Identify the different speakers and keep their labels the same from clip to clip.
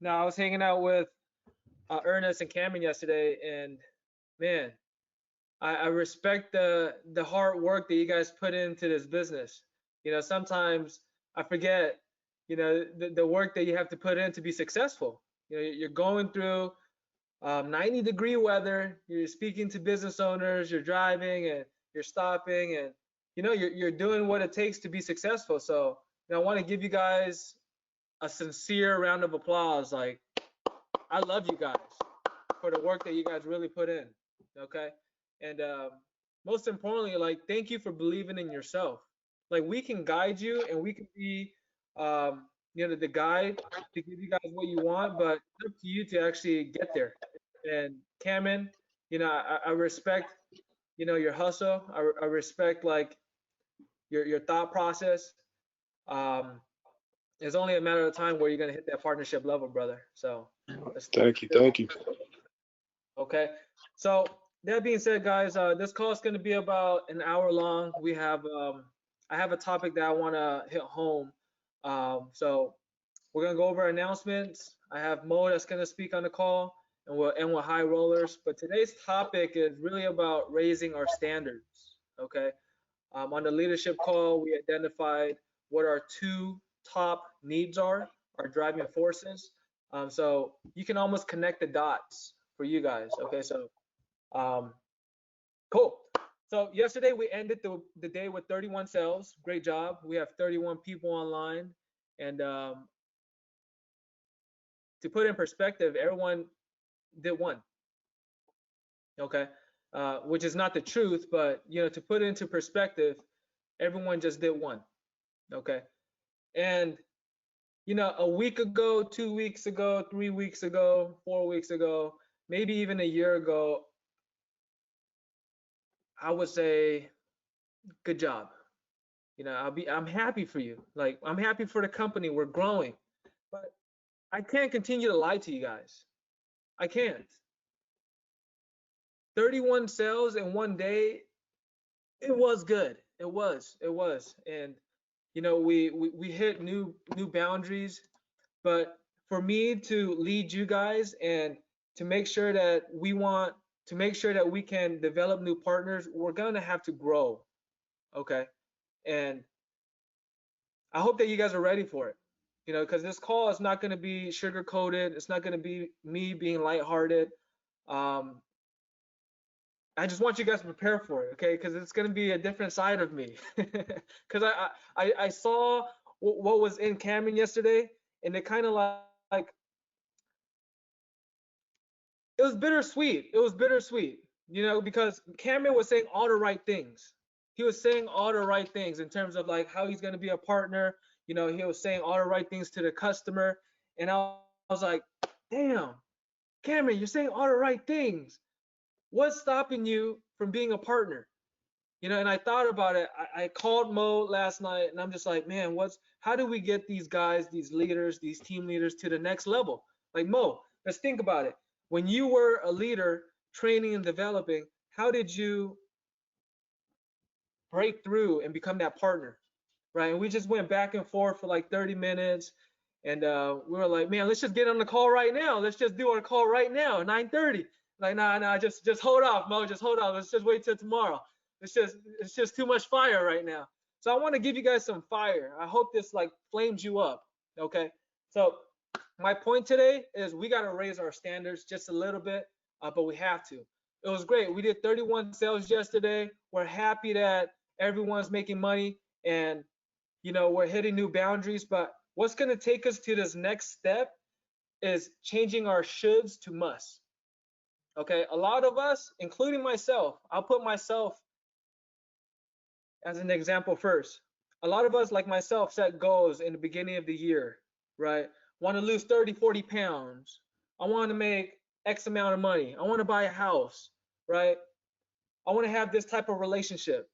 Speaker 1: Now, I was hanging out with Ernest and Cameron yesterday, and man, I respect the hard work that you guys put into this business. Sometimes I forget, the work that you have to put in to be successful. You're going through 90-degree weather. You're speaking to business owners. You're driving and you're stopping, and you're doing what it takes to be successful. So, I want to give you guys a sincere round of applause. Like, I love you guys for the work that you guys really put in. Okay, and most importantly, like, thank you for believing in yourself. Like, we can guide you and we can be, the guide to give you guys what you want, but it's up to you to actually get there. And Cameron, I respect, your hustle. I respect, like, your thought process. Um, it's only a matter of time where you're gonna hit that partnership level, brother. So let's
Speaker 2: Thank you, thank you.
Speaker 1: okay. So that being said, guys, this call is gonna be about an hour long. I have a topic that I wanna hit home. So we're gonna go over announcements. I have Mo that's gonna speak on the call, and we'll end with high rollers. But today's topic is really about raising our standards. Okay. On the leadership call, we identified what our two top needs are, our driving forces. So you can almost connect the dots for you guys. Okay, so um, cool. So yesterday we ended the day with 31 sales. Great job. We have 31 people online. And to put in perspective, everyone did one. Okay, which is not the truth, but to put it into perspective, everyone just did one. Okay, and a week ago, 2 weeks ago, 3 weeks ago, 4 weeks ago, maybe even a year ago, I would say, good job. I'm happy for you. Like, I'm happy for the company. We're growing. But I can't continue to lie to you guys. I can't. 31 sales in one day, it was good. It was. And we hit new boundaries. But for me to lead you guys and to make sure that we can develop new partners, we're gonna have to grow. Okay. And I hope that you guys are ready for it. Because this call is not gonna be sugar coated. It's not gonna be me being lighthearted. Um, I just want you guys to prepare for it, okay? Because it's gonna be a different side of me. Because I saw what was in Cameron yesterday, and it kind of like it was bittersweet. It was bittersweet, because Cameron was saying all the right things. He was saying all the right things in terms of like how he's going to be a partner. He was saying all the right things to the customer, and I was like, damn, Cameron, you're saying all the right things. What's stopping you from being a partner? And I thought about it. I called Mo last night, and I'm just like, man, how do we get these guys, these leaders, these team leaders to the next level? Like, Mo, let's think about it. When you were a leader, training and developing, how did you break through and become that partner, right? And we just went back and forth for like 30 minutes, and we were like, man, let's just get on the call right now. Let's just do our call right now, 9:30. Like, nah, just hold off, Mo. Just hold off. Let's just wait till tomorrow. It's just too much fire right now. So I want to give you guys some fire. I hope this like flames you up. Okay. So my point today is we got to raise our standards just a little bit, but we have to. It was great. We did 31 sales yesterday. We're happy that everyone's making money, and we're hitting new boundaries. But what's going to take us to this next step is changing our shoulds to musts. Okay. A lot of us, including myself, I'll put myself as an example first. A lot of us, like myself, set goals in the beginning of the year, right? Want to lose 30, 40 pounds. I want to make X amount of money. I want to buy a house, right? I want to have this type of relationship.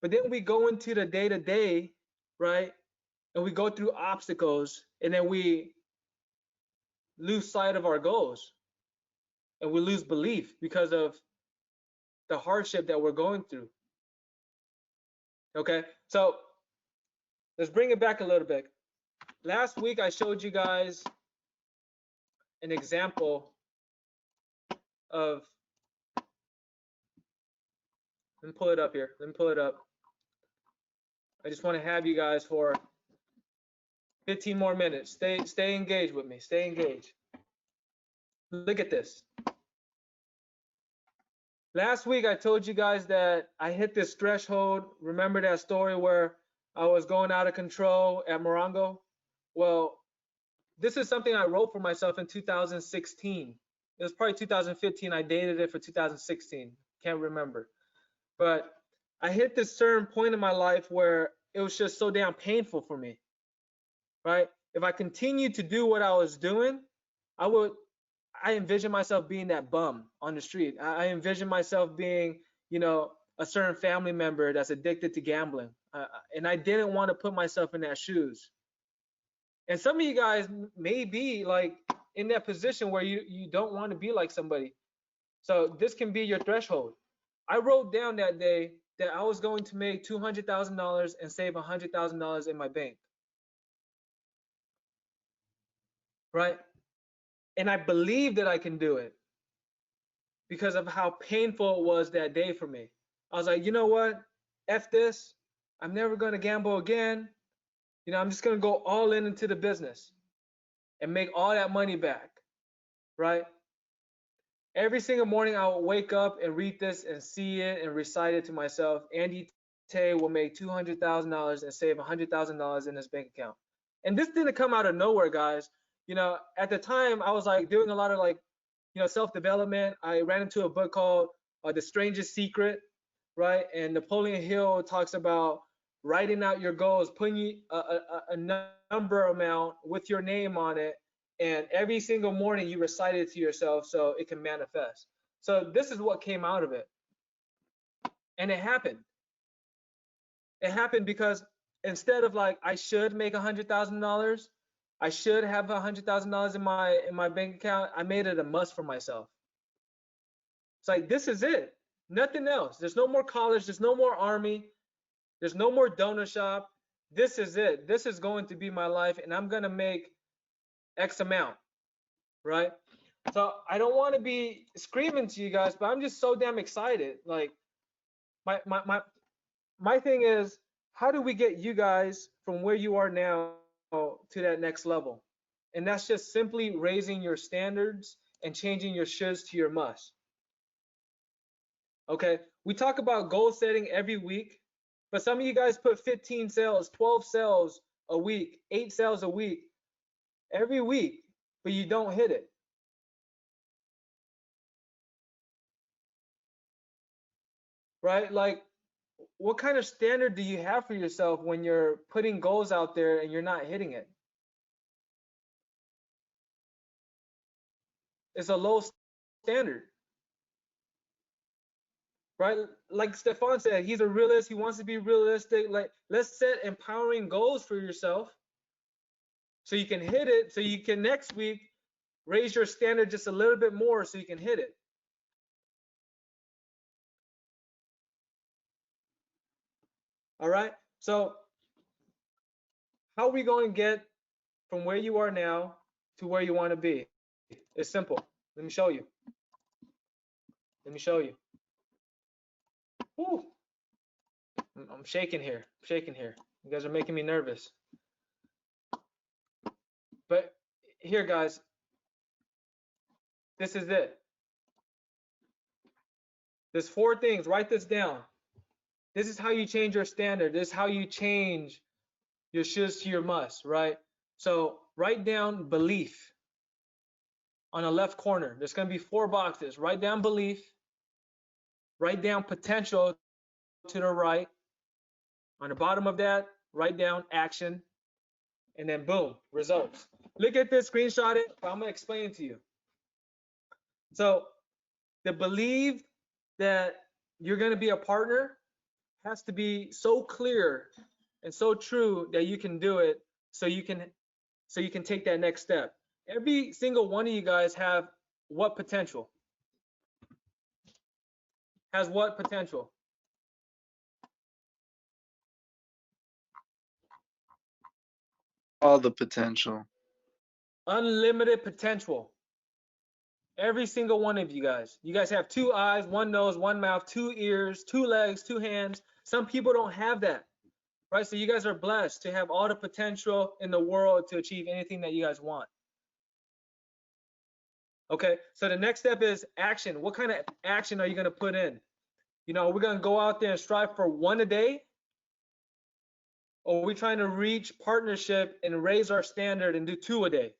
Speaker 1: But then we go into the day to day, right? And we go through obstacles, and then we lose sight of our goals, and we lose belief because of the hardship that we're going through. Okay, so let's bring it back a little bit. Last week I showed you guys an example of, let me pull it up here. Let me pull it up. I just want to have you guys for 15 more minutes. Stay engaged with me. Stay engaged. Look at this. Last week I told you guys that I hit this threshold. Remember that story where I was going out of control at Morongo? Well, this is something I wrote for myself in 2016. It was probably 2015. I dated it for 2016. Can't remember. But I hit this certain point in my life where it was just so damn painful for me, right? If I continued to do what I was doing, I envision myself being that bum on the street. I envision myself being, a certain family member that's addicted to gambling. And I didn't want to put myself in that shoes. And some of you guys may be like in that position where you don't want to be like somebody. So this can be your threshold. I wrote down that day that I was going to make $200,000 and save $100,000 in my bank. Right? And I believe that I can do it because of how painful it was that day for me. I was like, you know what? F this. I'm never going to gamble again. I'm just going to go all into the business and make all that money back. Right? Every single morning I would wake up and read this and see it and recite it to myself. Andy Tay will make $200,000 and save $100,000 in his bank account. And this didn't come out of nowhere, guys. At the time I was like doing a lot of self-development. I ran into a book called The Strangest Secret, right? And Napoleon Hill talks about writing out your goals, putting a number amount with your name on it, and every single morning you recite it to yourself so it can manifest. So this is what came out of it. And it happened. It happened because instead of like, I should make $100,000, I should have $100,000 in my bank account, I made it a must for myself. It's like, this is it. Nothing else. There's no more college. There's no more army. There's no more donut shop. This is it. This is going to be my life, and I'm going to make X amount, right? So I don't want to be screaming to you guys, but I'm just so damn excited. Like my thing is, how do we get you guys from where you are now to that next level? And that's just simply raising your standards and changing your shoulds to your must. Okay, we talk about goal setting every week, but some of you guys put 15 sales, 12 sales a week, 8 sales a week, every week, but you don't hit it. Right? Like, what kind of standard do you have for yourself when you're putting goals out there and you're not hitting it? It's a low standard. Right? Like Stefan said, he's a realist. He wants to be realistic. Like, let's set empowering goals for yourself so you can hit it, so you can next week raise your standard just a little bit more so you can hit it. All right? So how are we going to get from where you are now to where you want to be? It's simple. Let me show you. Let me show you. Woo. I'm shaking here. I'm shaking here. You guys are making me nervous. But here, guys, this is it. There's 4 things. Write this down. This is how you change your standard. This is how you change your shoulds to your must, right? So write down belief on the left corner. There's going to be 4 boxes. Write down belief. Write down potential to the right. On the bottom of that, write down action. And then boom, results. Look at this, screenshot it. I'm going to explain it to you. So the belief that you're going to be a partner has to be so clear and so true that you can do it, so you can take that next step. Every single one of you guys have what potential? Has what potential?
Speaker 2: All the potential.
Speaker 1: Unlimited potential. Every single one of you guys. You guys have 2 eyes, 1 nose, 1 mouth, 2 ears, 2 legs, 2 hands. Some people don't have that, right? So you guys are blessed to have all the potential in the world to achieve anything that you guys want. Okay, so the next step is action. What kind of action are you going to put in? You know, we're going to go out there and strive for 1 a day, or are we trying to reach partnership and raise our standard and do 2 a day?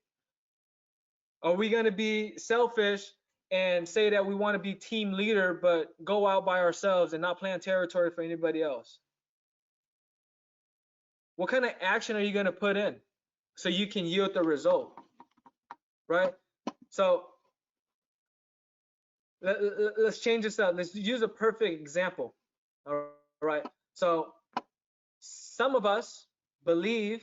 Speaker 1: Are we going to be selfish and say that we want to be team leader, but go out by ourselves and not plan territory for anybody else? What kind of action are you going to put in so you can yield the result, right? So let's change this up. Let's use a perfect example. All right. So some of us believe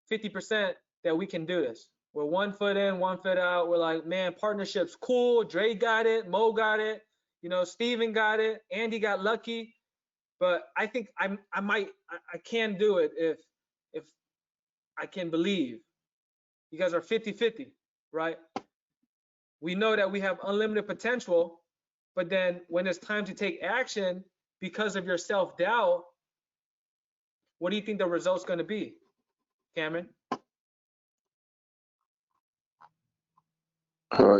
Speaker 1: 50% that we can do this. We're 1 foot in, 1 foot out. We're like, man, partnership's cool. Dre got it. Mo got it. You know, Steven got it. Andy got lucky. But I think I can do it if I can believe. You guys are 50-50, right? We know that we have unlimited potential, but then when it's time to take action because of your self-doubt, what do you think the result's going to be, Cameron?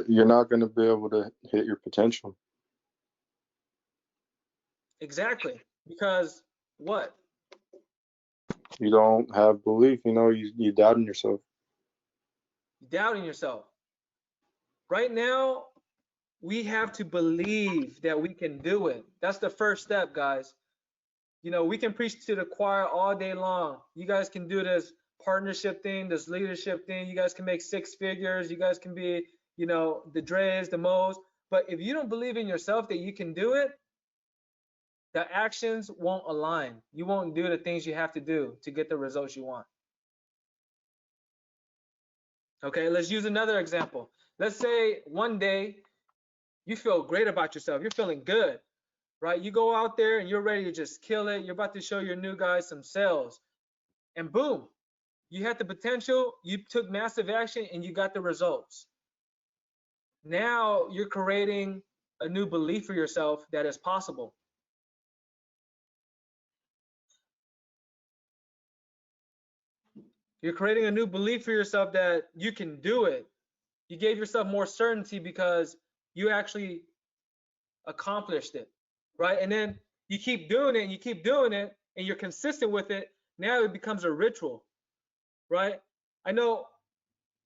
Speaker 2: You're not going to be able to hit your potential.
Speaker 1: Exactly. Because what?
Speaker 2: You don't have belief. You know, you doubt in yourself.
Speaker 1: Doubting yourself. Right now, we have to believe that we can do it. That's the first step, guys. You know, we can preach to the choir all day long. You guys can do this partnership thing, this leadership thing. You guys can make 6 figures. You guys can be, you know, the Dre's, the Mo's. But if you don't believe in yourself that you can do it, the actions won't align. You won't do the things you have to do to get the results you want. Okay, let's use another example. Let's say one day you feel great about yourself. You're feeling good, right? You go out there and you're ready to just kill it. You're about to show your new guys some sales. And boom, you had the potential, you took massive action, and you got the results. Now you're creating a new belief for yourself that is possible. You're creating a new belief for yourself that you can do it. You gave yourself more certainty because you actually accomplished it, right? And then you keep doing it and you keep doing it and you're consistent with it. Now it becomes a ritual, right? I know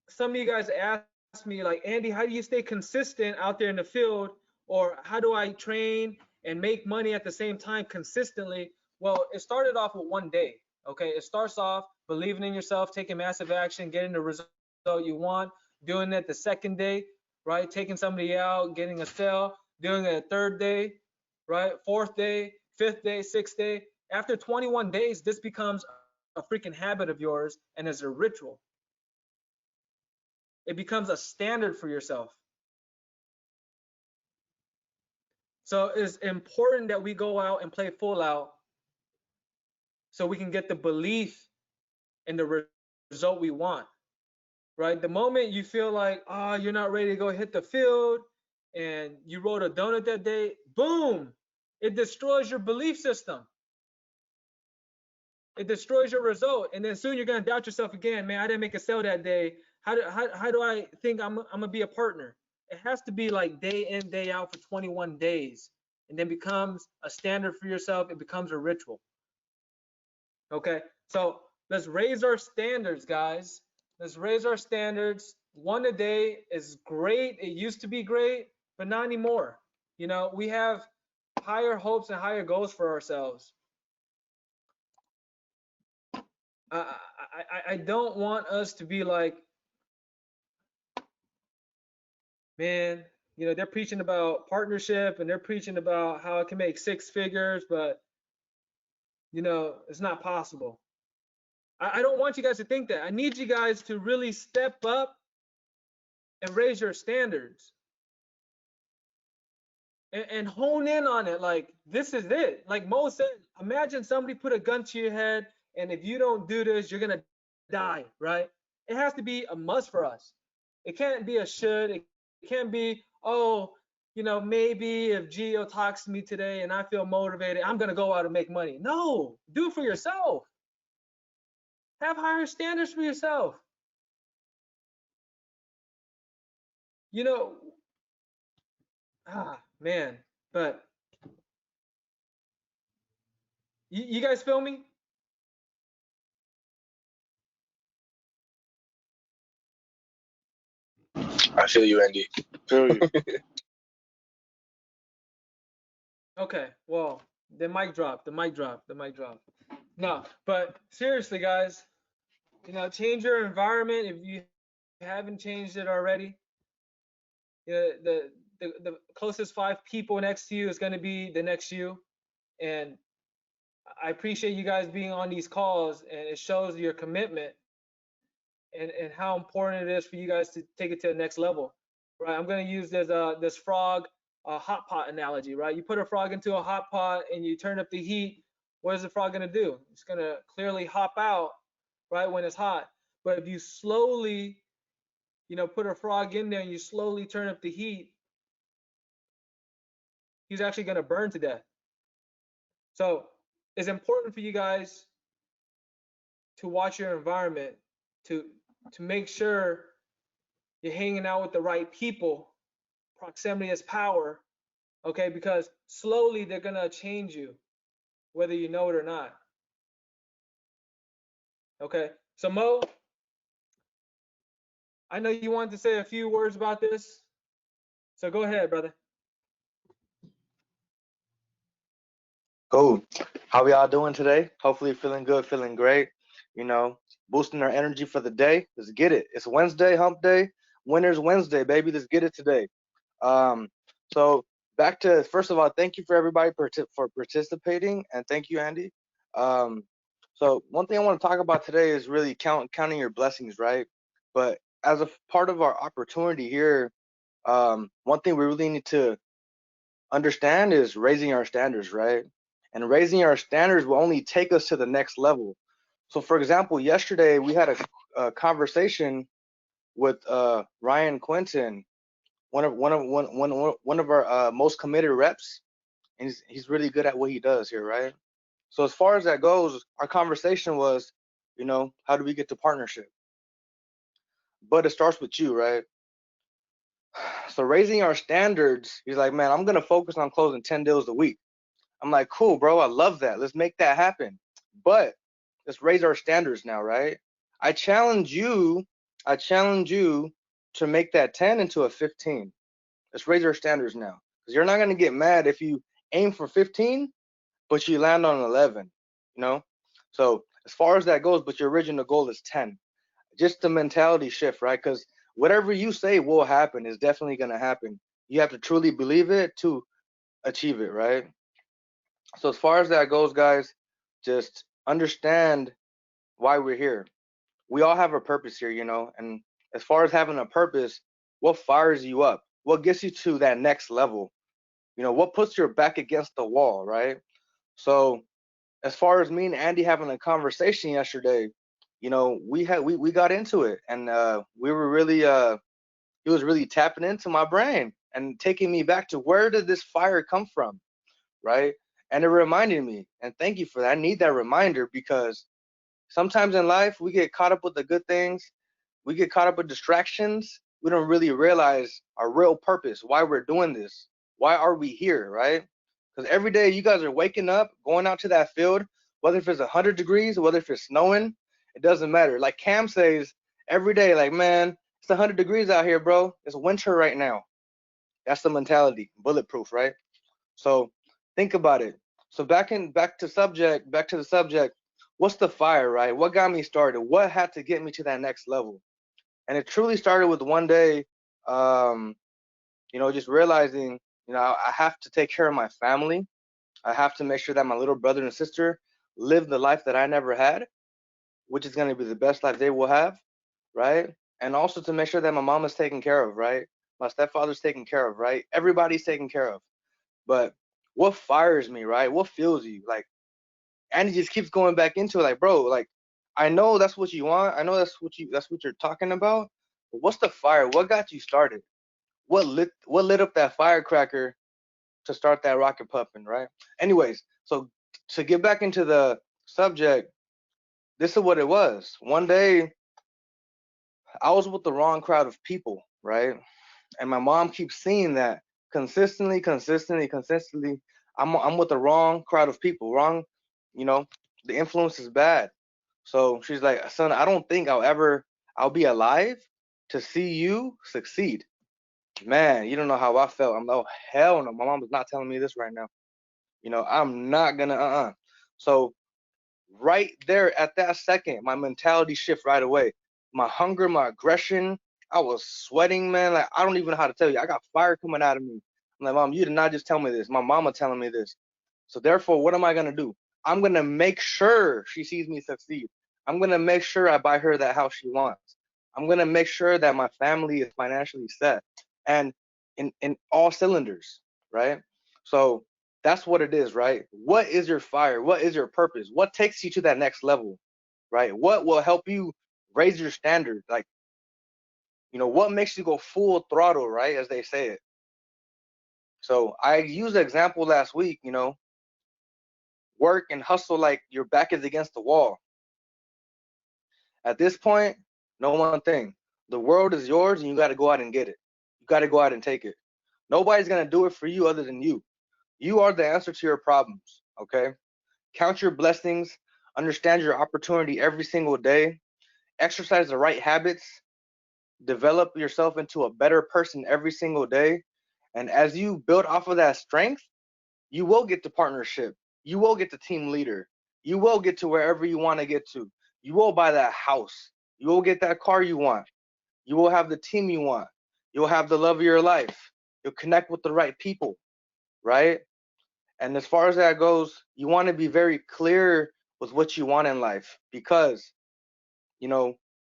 Speaker 1: some of you guys ask me like, Andy, how do you stay consistent out there in the field? Or how do I train and make money at the same time consistently? Well, it started off with 1 day, okay? It starts off believing in yourself, taking massive action, getting the result you want, doing it the 2nd day, right? Taking somebody out, getting a sale, doing it a 3rd day, right? 4th day, 5th day, 6th day. After 21 days, this becomes a freaking habit of yours and is a ritual. It becomes a standard for yourself. So it's important that we go out and play full out so we can get the belief in the result we want, right? The moment you feel like, oh, you're not ready to go hit the field and you wrote a donut that day, boom, it destroys your belief system. It destroys your result. And then soon you're going to doubt yourself again. Man, I didn't make a sale that day. How do I think I'm going to be a partner? It has to be like day in, day out for 21 days. And then becomes a standard for yourself. It becomes a ritual. Okay, so let's raise our standards, guys. Let's raise our standards. 1 a day is great. It used to be great, but not anymore. You know, we have higher hopes and higher goals for ourselves. I don't want us to be like, man, you know, they're preaching about partnership and they're preaching about how it can make 6 figures, but you know, it's not possible. I don't want you guys to think that. I need you guys to really step up and raise your standards and hone in on it. Like, this is it. Like Mo said, imagine somebody put a gun to your head, and if you don't do this, you're going to die, right? It has to be a must for us. It can't be a should. It can't be, oh, you know, maybe if Gio talks to me today and I feel motivated, I'm gonna go out and make money. No, do it for yourself. Have higher standards for yourself. You know, man, but you guys feel me?
Speaker 3: I feel you, Andy.
Speaker 2: Feel you.
Speaker 1: Okay, well, the mic drop, the mic drop, the mic drop. No, but seriously, guys, you know, change your environment if you haven't changed it already. You know, the closest 5 people next to you is going to be the next you. And I appreciate you guys being on these calls, and it shows your commitment and how important it is for you guys to take it to the next level, right? I'm going to use this frog hot pot analogy, right? You put a frog into a hot pot and you turn up the heat. What is the frog going to do? It's going to clearly hop out, right, when it's hot. But if you slowly, you know, put a frog in there and you slowly turn up the heat, he's actually going to burn to death. So it's important for you guys to watch your environment, to make sure you're hanging out with the right people. Proximity is power, okay? Because slowly they're gonna change you, whether you know it or not. Okay, so Mo, I know you wanted to say a few words about this, so go ahead, brother.
Speaker 4: Cool. How y'all doing today? Hopefully feeling good, feeling great. You know, boosting our energy for the day. Let's get it. It's Wednesday, hump day. Winner's Wednesday, baby. Let's get it today. So back to, first of all, thank you for everybody for participating, and thank you, Andy. So one thing I want to talk about today is really counting your blessings, right? But as a part of our opportunity here, one thing we really need to understand is raising our standards, right? And raising our standards will only take us to the next level. So, for example, yesterday we had a conversation with Ryan Quinton, one of our most committed reps, and he's really good at what he does here, right? So as far as that goes, our conversation was, you know, how do we get to partnership? But it starts with you, right? So raising our standards, he's like, man, I'm gonna focus on closing 10 deals a week. I'm like, cool, bro, I love that. Let's make that happen. But let's raise our standards now, right? I challenge you to make that 10 into a 15. Let's raise our standards now. Because you're not gonna get mad if you aim for 15, but you land on 11, you know? So as far as that goes, but your original goal is 10. Just the mentality shift, right? Because whatever you say will happen is definitely gonna happen. You have to truly believe it to achieve it, right? So as far as that goes, guys, just understand why we're here. We all have a purpose here, you know, and as far as having a purpose, what fires you up? What gets you to that next level? You know, what puts your back against the wall, right? So as far as me and Andy having a conversation yesterday, you know, we got into it, and we were really he was really tapping into my brain and taking me back to where did this fire come from, right? And it reminded me, and thank you for that. I need that reminder because sometimes in life we get caught up with the good things, we get caught up with distractions. We don't really realize our real purpose, why we're doing this, why are we here, right? Because every day you guys are waking up, going out to that field, whether if it's 100 degrees, whether if it's snowing, it doesn't matter. Like Cam says every day, like, man, it's 100 degrees out here, bro. It's winter right now. That's the mentality, bulletproof, right? So think about it. So back to the subject. What's the fire, right? What got me started? What had to get me to that next level? And it truly started with one day, you know, just realizing, you know, I have to take care of my family. I have to make sure that my little brother and sister live the life that I never had, which is going to be the best life they will have, right? And also to make sure that my mom is taken care of, right? My stepfather's taken care of, right? Everybody's taken care of. But what fires me, right? What fuels you? Like, and he just keeps going back into it, like, bro, like, I know that's what you want. I know that's what you're talking about. But what's the fire? What got you started? what lit up that firecracker to start that rocket pumping, right? Anyways, so to get back into the subject, this is what it was. One day I was with the wrong crowd of people, right? And my mom keeps seeing that consistently. I'm with the wrong crowd of people. Wrong, you know, the influence is bad. So she's like, son, I don't think I'll be alive to see you succeed. Man, you don't know how I felt. I'm like, oh hell no, my mom is not telling me this right now. I'm not gonna So right there at that second, my mentality shift right away. My hunger, my aggression, I was sweating, man. Like, I don't even know how to tell you. I got fire coming out of me. I'm like, mom, you did not just tell me this. My mama telling me this. So therefore, what am I gonna do? I'm gonna make sure she sees me succeed. I'm gonna make sure I buy her that house she wants. I'm gonna make sure that my family is financially set and in all cylinders, right? So that's what it is, right? What is your fire? What is your purpose? What takes you to that next level, right? What will help you raise your standard? Like, what makes you go full throttle, right? As they say it. So I used the example last week, work and hustle like your back is against the wall. At this point, know one thing. The world is yours and you got to go out and get it. You got to go out and take it. Nobody's going to do it for you other than you. You are the answer to your problems, okay? Count your blessings, understand your opportunity every single day, exercise the right habits, develop yourself into a better person every single day. And as you build off of that strength, you will get to partnership. You will get to team leader. You will get to wherever you want to get to. You will buy that house. You will get that car you want. You will have the team you want. You'll have the love of your life. You'll connect with the right people, right? And as far as that goes, you want to be very clear with what you want in life because,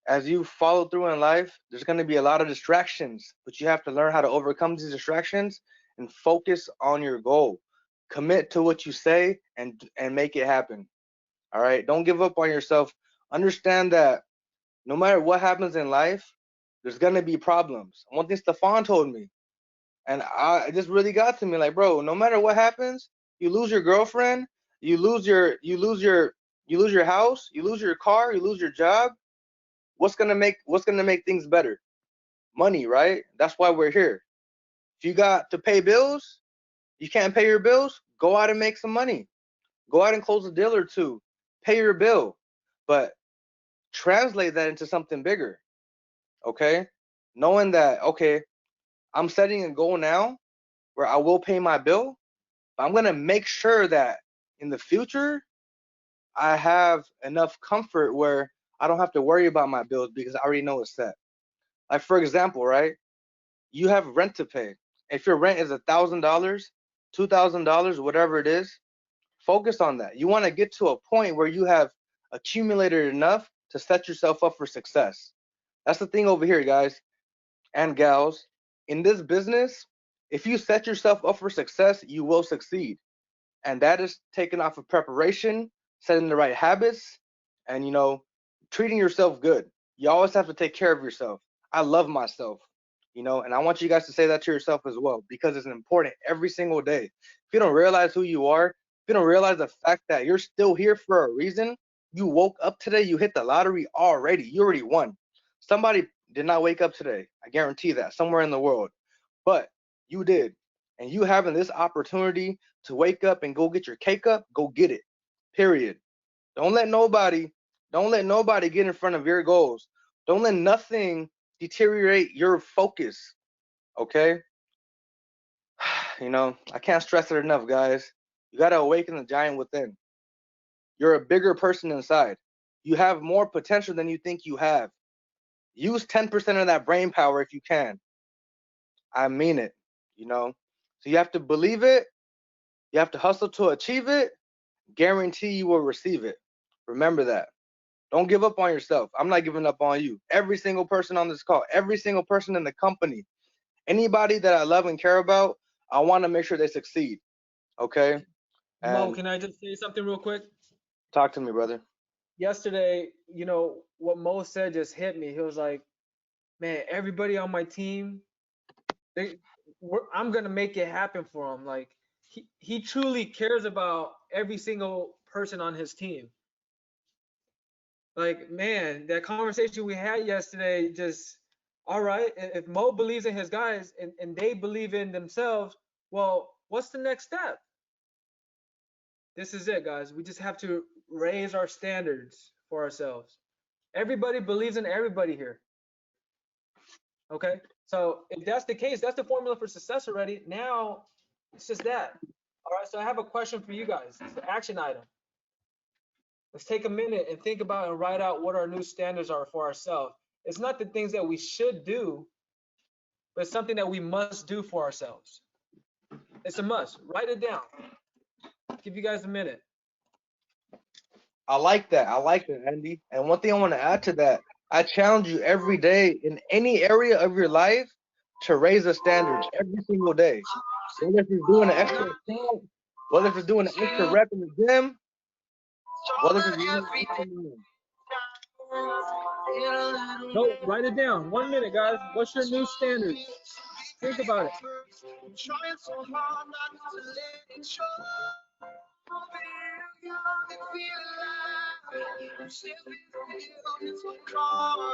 Speaker 4: as you follow through in life, there's going to be a lot of distractions, but you have to learn how to overcome these distractions and focus on your goal. Commit to what you say and make it happen. All right. Don't give up on yourself. Understand that no matter what happens in life, there's going to be problems. One thing Stefan told me, and it just really got to me, like, bro, no matter what happens, you lose your girlfriend, you lose your house, you lose your car, you lose your job. What's gonna make things better? Money, right? That's why we're here. If you got to pay bills, you can't pay your bills, go out and make some money. Go out and close a deal or two. Pay your bill. But translate that into something bigger. Okay? Knowing that, okay, I'm setting a goal now where I will pay my bill, but I'm gonna make sure that in the future I have enough comfort where I don't have to worry about my bills because I already know it's set. Like, for example, right? You have rent to pay. If your rent is $1,000, $2,000, whatever it is, focus on that. You want to get to a point where you have accumulated enough to set yourself up for success. That's the thing over here, guys and gals. In this business, if you set yourself up for success, you will succeed. And that is taken off of preparation, setting the right habits, and treating yourself good. You always have to take care of yourself. I love myself, and I want you guys to say that to yourself as well because it's important every single day. If you don't realize who you are, if you don't realize the fact that you're still here for a reason, you woke up today, you hit the lottery already. You already won. Somebody did not wake up today. I guarantee that somewhere in the world, but you did. And you having this opportunity to wake up and go get your cake up, go get it. Period. Don't let nobody get in front of your goals. Don't let nothing deteriorate your focus. Okay? I can't stress it enough, guys. You got to awaken the giant within. You're a bigger person inside. You have more potential than you think you have. Use 10% of that brain power if you can. I mean it, So you have to believe it. You have to hustle to achieve it. Guarantee you will receive it. Remember that. Don't give up on yourself. I'm not giving up on you. Every single person on this call, every single person in the company, anybody that I love and care about, I want to make sure they succeed. Okay?
Speaker 1: Mo,
Speaker 4: And
Speaker 1: can I just say something real quick?
Speaker 4: talk to me, brother.
Speaker 1: Yesterday, what Mo said just hit me. He was like, man, everybody on my team, I'm gonna make it happen for him. Like he truly cares about every single person on his team. Like, man, that conversation we had yesterday, just all right. If Mo believes in his guys and they believe in themselves, well, what's the next step? This is it, guys. We just have to raise our standards for ourselves. Everybody believes in everybody here. Okay? So if that's the case, that's the formula for success already. Now it's just that. All right, so I have a question for you guys. It's the action item. Let's take a minute and think about and write out what our new standards are for ourselves. It's not the things that we should do, but it's something that we must do for ourselves. It's a must. Write it down. I'll give you guys a minute.
Speaker 4: I like that. I like that, Andy. And one thing I want to add to that, I challenge you every day in any area of your life to raise the standards every single day. Whether if you're doing an extra squat, whether if you're doing an extra rep in the gym, whether if you're doing
Speaker 1: No, write it down. 1 minute, guys. What's your new standard? Think about it.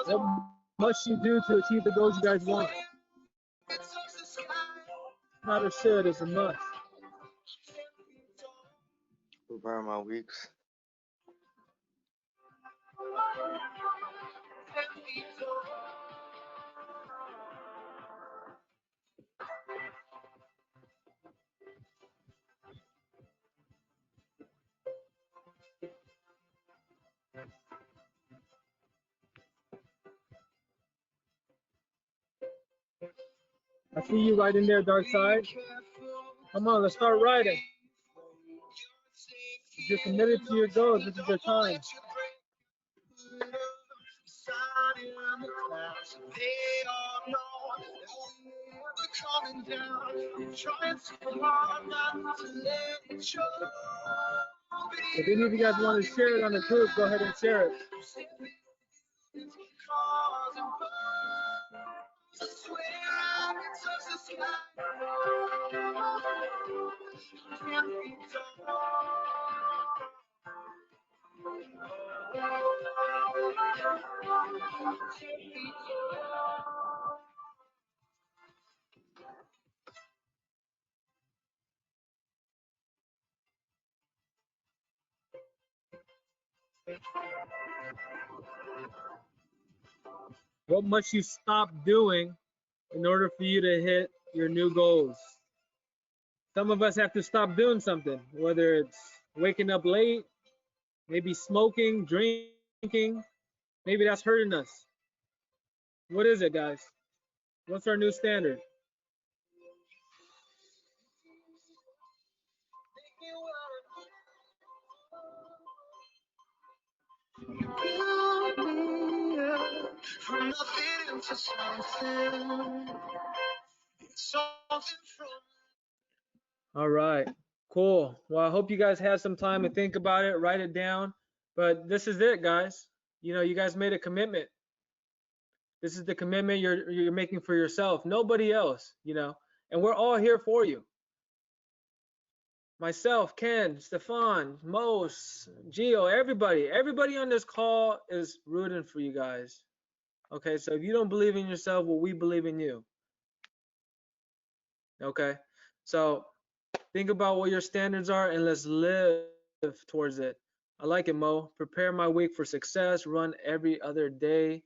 Speaker 1: What must you do to achieve the goals you guys want? Not a should, it's a must.
Speaker 4: prepare my weeks.
Speaker 1: I see you right in there, Dark Side. Come on, let's start writing. If you're committed to your goals, this is your time. If any of you guys want to share it on the group, go ahead and share it. What must you stop doing in order for you to hit your new goals? Some of us have to stop doing something, whether it's waking up late, maybe smoking, drinking, maybe that's hurting us. What is it, guys? What's our new standard? All right, cool. Well, I hope you guys had some time to think about it, write it down. But this is it, guys. You know, you guys made a commitment. This is the commitment you're making for yourself, nobody else, you know. And we're all here for you. Myself, Ken, Stefan, Mos, Gio, everybody on this call is rooting for you guys. Okay, so if you don't believe in yourself, well, we believe in you. Okay, so think about what your standards are and let's live towards it. I like it, Mo. Prepare my week for success, run every other day,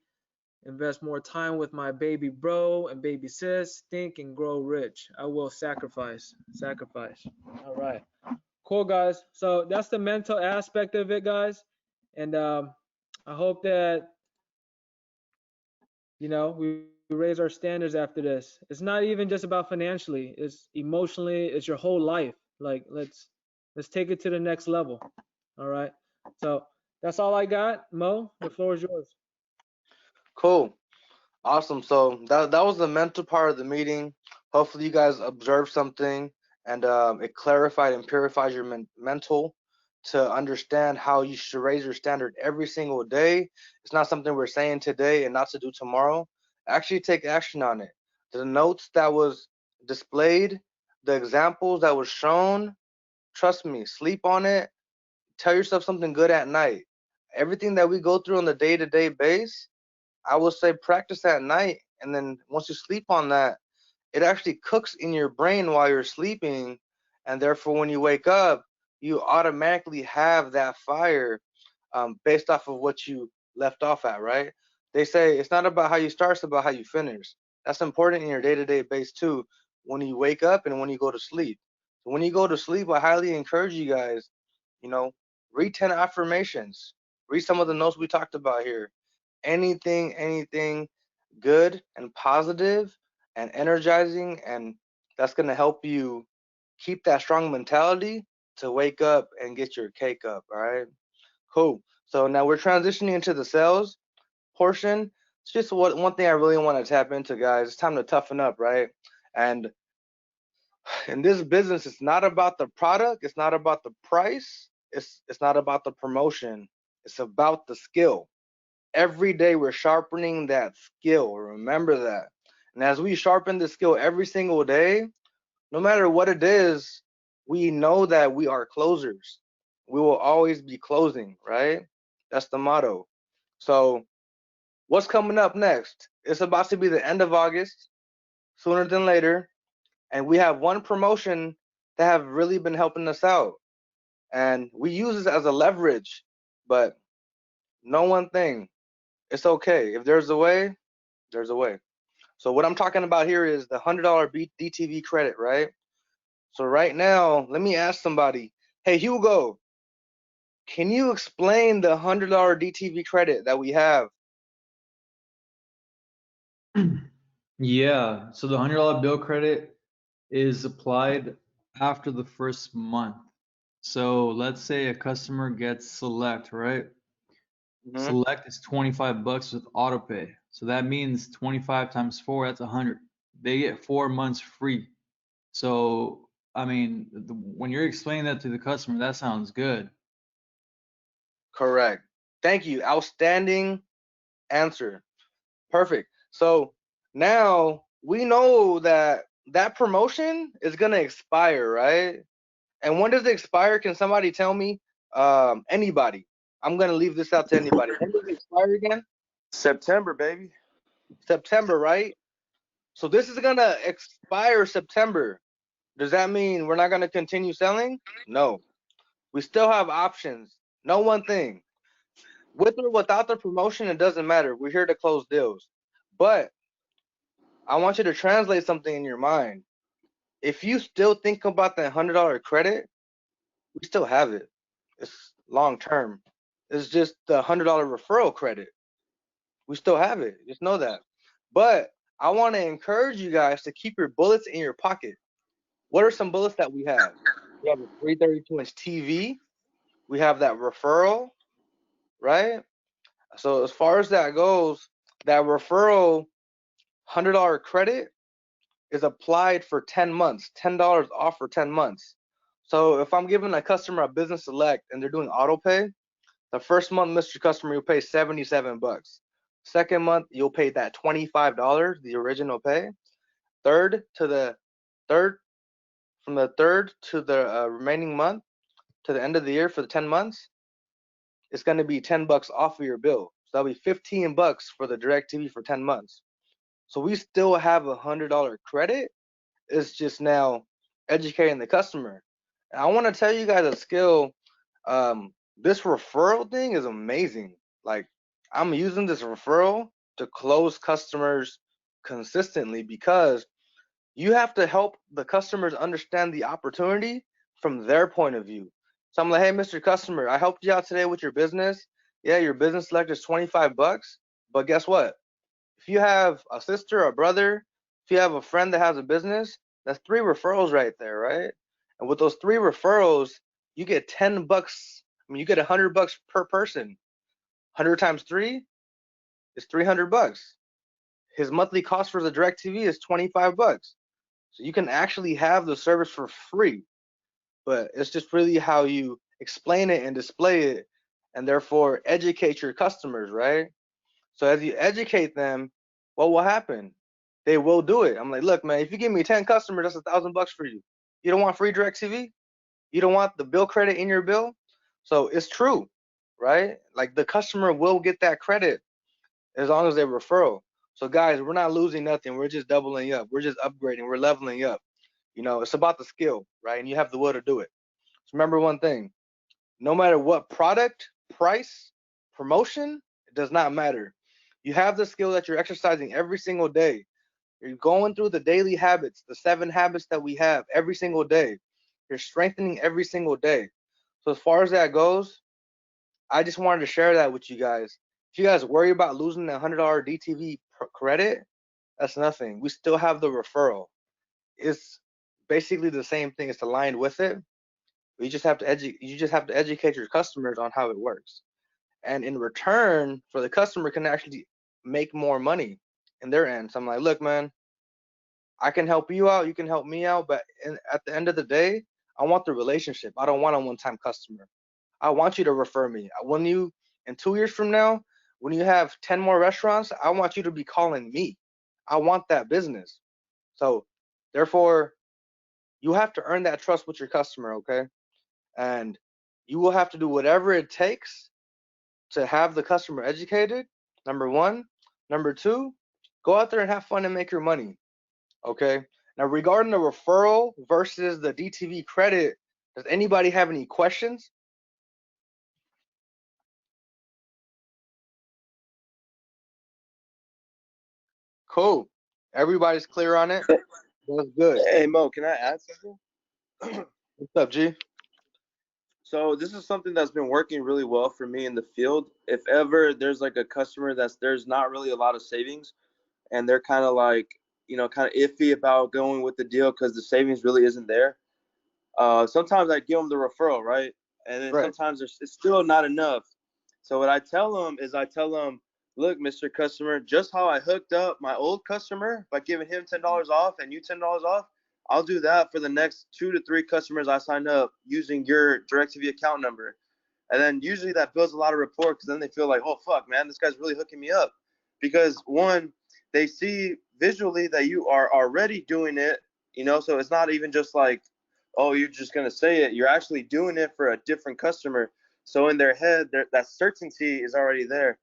Speaker 1: invest more time with my baby bro and baby sis, think and grow rich. I will sacrifice. All right. Cool, guys. So that's the mental aspect of it, guys. And I hope that, you know, we raise our standards after this. It's not even just about financially, it's emotionally, it's your whole life. Like let's take it to the next level. All right. So that's all I got. Mo, the floor is yours.
Speaker 4: Cool. Awesome. So that was the mental part of the meeting. Hopefully you guys observed something and it clarified and purifies your mental to understand how you should raise your standard every single day. It's not something we're saying today and not to do tomorrow. Actually take action on it. The notes that was displayed, the examples that was shown, trust me, sleep on it. Tell yourself something good at night. Everything that we go through on the day-to-day base, I will say practice at night, and then once you sleep on that, it actually cooks in your brain while you're sleeping, and therefore when you wake up, you automatically have that fire based off of what you left off at, right? They say it's not about how you start, it's about how you finish. That's important in your day-to-day base too, when you wake up and when you go to sleep. So when you go to sleep, I highly encourage you guys, you know, read 10 affirmations, read some of the notes we talked about here. Anything good and positive and energizing, and that's going to help you keep that strong mentality to wake up and get your cake up. All right, cool. So now we're transitioning into the sales portion. It's just one thing I really want to tap into, guys. It's time to toughen up, right? And in this business, it's not about the product, it's not about the price, it's not about the promotion, it's about the skill. Every day we're sharpening that skill. Remember that. And as we sharpen the skill every single day, no matter what it is, we know that we are closers. We will always be closing, right? That's the motto. So what's coming up next? It's about to be the end of August, sooner than later, and we have one promotion that have really been helping us out. And we use this as a leverage, but know one thing, it's okay. If there's a way, there's a way. So what I'm talking about here is the $100 DTV credit, right? So right now, let me ask somebody, hey, Hugo, can you explain the $100 DTV credit that we have?
Speaker 3: Yeah, so the $100 bill credit is applied after the first month. So let's say a customer gets Select, right?
Speaker 4: Mhm.
Speaker 3: Select is 25 bucks with auto pay. So that means 25 times 4, that's 100. They get 4 months free. So, I mean, when you're explaining that to the customer, that sounds good.
Speaker 4: Correct. Thank you. Outstanding answer. Perfect. So now we know that that promotion is gonna expire, right? And when does it expire? Can somebody tell me? Anybody. I'm gonna leave this out to anybody. When does it expire again?
Speaker 2: September, baby.
Speaker 4: September, right? So this is gonna expire September. Does that mean we're not gonna continue selling? No. We still have options. Know one thing. With or without the promotion, it doesn't matter. We're here to close deals. But I want you to translate something in your mind. If you still think about that $100 credit, we still have it. It's long term. It's just the $100 referral credit. We still have it. Just know that. But I want to encourage you guys to keep your bullets in your pocket. What are some bullets that we have? We have a 332-inch TV. We have that referral, right? So as far as that goes, that referral $100 credit is applied for 10 months, $10 off for 10 months. So if I'm giving a customer a business select and they're doing auto pay, the first month, Mr. Customer, you'll pay 77 bucks. Second month, you'll pay that $25, the original pay. Third to the third, from the third to the remaining month to the end of the year for the 10 months, it's going to be 10 bucks off of your bill. So that'll be 15 bucks for the DirecTV for 10 months. So we still have a $100 credit. It's just now educating the customer. And I want to tell you guys a skill. This referral thing is amazing. Like, I'm using this referral to close customers consistently because you have to help the customers understand the opportunity from their point of view. So I'm like, hey, Mr. Customer, I helped you out today with your business. Yeah, your business select is 25 bucks. But guess what? If you have a sister, a brother, if you have a friend that has a business, that's 3 referrals right there, right? And with those 3 referrals, you get 10 bucks. I mean, you get 100 bucks per person. 100 times 3 is 300 bucks. His monthly cost for the DirecTV is 25 bucks. So you can actually have the service for free, but it's just really how you explain it and display it, and therefore educate your customers, right? So as you educate them, what will happen? they will do it. I'm like, look, man, if you give me 10 customers, that's $1,000 for you. You don't want free DirecTV? You don't want the bill credit in your bill? So it's true, right? Like the customer will get that credit as long as they referral. So guys, we're not losing nothing. We're just doubling up. We're just upgrading. We're leveling up. You know, it's about the skill, right? And you have the will to do it. So remember one thing, no matter what product, price, promotion, it does not matter. You have the skill that you're exercising every single day. You're going through the daily habits, the 7 habits that we have every single day. You're strengthening every single day. So as far as that goes, I just wanted to share that with you guys. If you guys worry about losing that $100 DTV credit, that's nothing. We still have the referral. It's basically the same thing. It's aligned with it. You just have to educate your customers on how it works. And in return, for the customer can actually make more money in their end. So I'm like, look, man, I can help you out, you can help me out, but at the end of the day, I want the relationship. I don't want a one-time customer. I want you to refer me. When you, in 2 years from now, when you have 10 more restaurants, I want you to be calling me. I want that business. So therefore, you have to earn that trust with your customer, okay? And you will have to do whatever it takes to have the customer educated, number one. Number two, go out there and have fun and make your money, okay? Now, regarding the referral versus the DTV credit, does anybody have any questions? Cool. Everybody's clear on it? That's good.
Speaker 2: Hey Mo, can I add something?
Speaker 4: What's up, G?
Speaker 2: So this is something that's been working really well for me in the field. If ever there's like a customer there's not really a lot of savings and they're kind of like, kind of iffy about going with the deal because the savings really isn't there. Sometimes I give them the referral, right? And then
Speaker 4: Right.
Speaker 2: sometimes it's still not enough. So what I tell them is look, Mr. Customer, just how I hooked up my old customer by giving him $10 off and you $10 off, I'll do that for the next 2 to 3 customers I sign up using your DirecTV account number. And then usually that builds a lot of rapport because then they feel like, oh, fuck, man, this guy's really hooking me up. Because one, they see visually that you are already doing it, so it's not even just like, oh, you're just going to say it. You're actually doing it for a different customer. So in their head, that certainty is already there.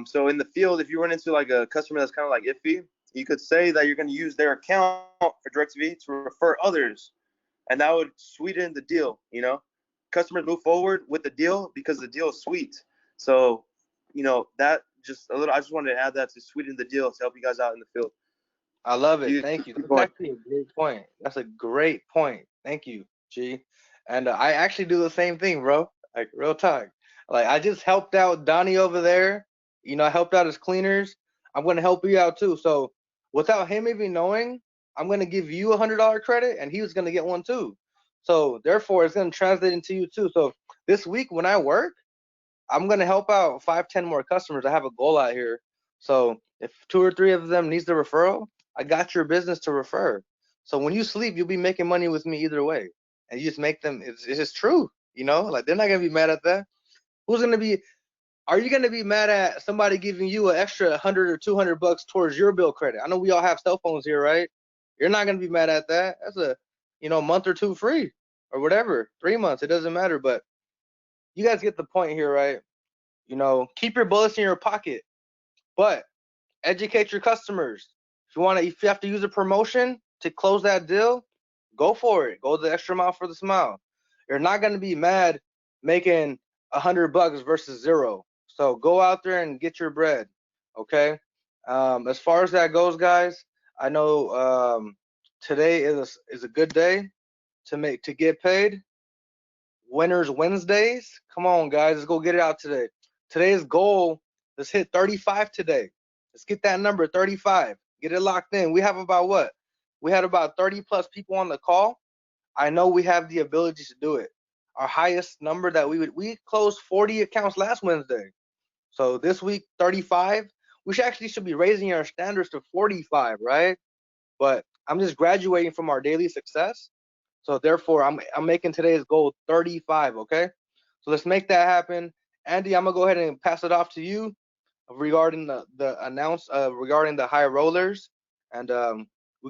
Speaker 2: So in the field, if you run into like a customer that's kind of like iffy, you could say that you're going to use their account for DirecTV to refer others, and that would sweeten the deal. Customers move forward with the deal because the deal is sweet. So, that just a little. I just wanted to add that to sweeten the deal to help you guys out in the field.
Speaker 4: I love it. Thank you. That's actually a great point. That's a great point. Thank you, G. And I actually do the same thing, bro. Like real talk. Like I just helped out Donnie over there. I helped out his cleaners. I'm gonna help you out too. So without him even knowing, I'm gonna give you $100 credit, and he was gonna get one too. So therefore, it's gonna translate into you too. So this week when I work, I'm gonna help out 5, 10 more customers. I have a goal out here. So if 2 or 3 of them needs the referral, I got your business to refer. So when you sleep, you'll be making money with me either way. And you just make them, it's just true, like they're not gonna be mad at that. Are you gonna be mad at somebody giving you an extra 100 or $200 towards your bill credit? I know we all have cell phones here, right? You're not gonna be mad at that. That's a, month or 2 free or whatever, 3 months, it doesn't matter. But you guys get the point here, right? Keep your bullets in your pocket, but educate your customers. If you have to use a promotion to close that deal, go for it. Go the extra mile for the smile. You're not going to be mad making $100 versus 0. So go out there and get your bread. Okay. As far as that goes, guys, I know today is a good day to get paid. Winners Wednesdays. Come on, guys. Let's go get it out today. Today's goal, let's hit 35 today. Let's get that number 35. Get it locked in. We have about what? We had about 30 plus people on the call. I know we have the ability to do it. Our highest number that we closed 40 accounts last Wednesday. So this week, 35. We should be raising our standards to 45, right? But I'm just graduating from our daily success. So therefore, I'm making today's goal 35, okay? So let's make that happen. Andy, I'm gonna go ahead and pass it off to you regarding the regarding the high rollers, and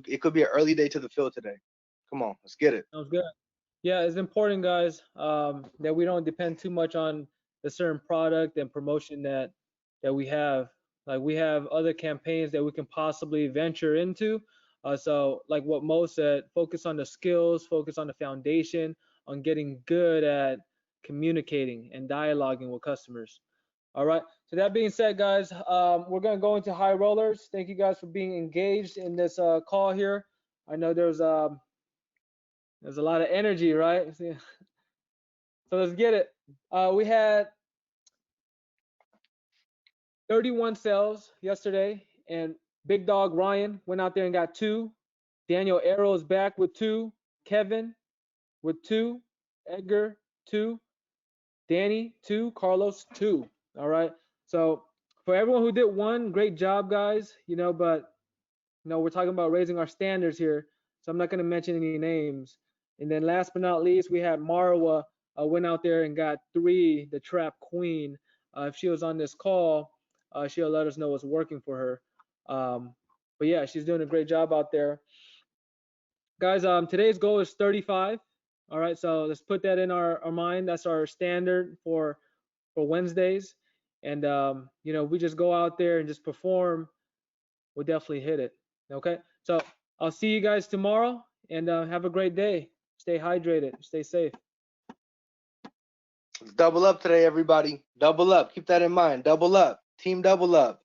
Speaker 4: it could be an early day to the field today. Come on, let's get it.
Speaker 1: Sounds good. Yeah, it's important, guys, that we don't depend too much on the certain product and promotion that we have. Like we have other campaigns that we can possibly venture into. So like what Mo said, focus on the skills, focus on the foundation, on getting good at communicating and dialoguing with customers. All right. So that being said, guys, we're gonna go into high rollers. Thank you guys for being engaged in this call here. I know there's a lot of energy, right? So let's get it. We had 31 sales yesterday, and Big Dog Ryan went out there and got 2. Daniel Arrows back with 2. Kevin with 2. Edgar 2. Danny 2. Carlos 2. All right. So for everyone who did 1, great job, guys. But we're talking about raising our standards here, so I'm not going to mention any names. And then last but not least, we had Marwa went out there and got 3, the Trap Queen. If she was on this call, she'll let us know what's working for her. But yeah, she's doing a great job out there. Guys, today's goal is 35. All right, so let's put that in our mind. That's our standard for Wednesdays. And we just go out there and just perform. We'll definitely hit it. Okay, so I'll see you guys tomorrow, and have a great day. Stay hydrated, stay safe.
Speaker 4: Let's double up today, everybody. Double up. Keep that in mind. Double up. Team double up.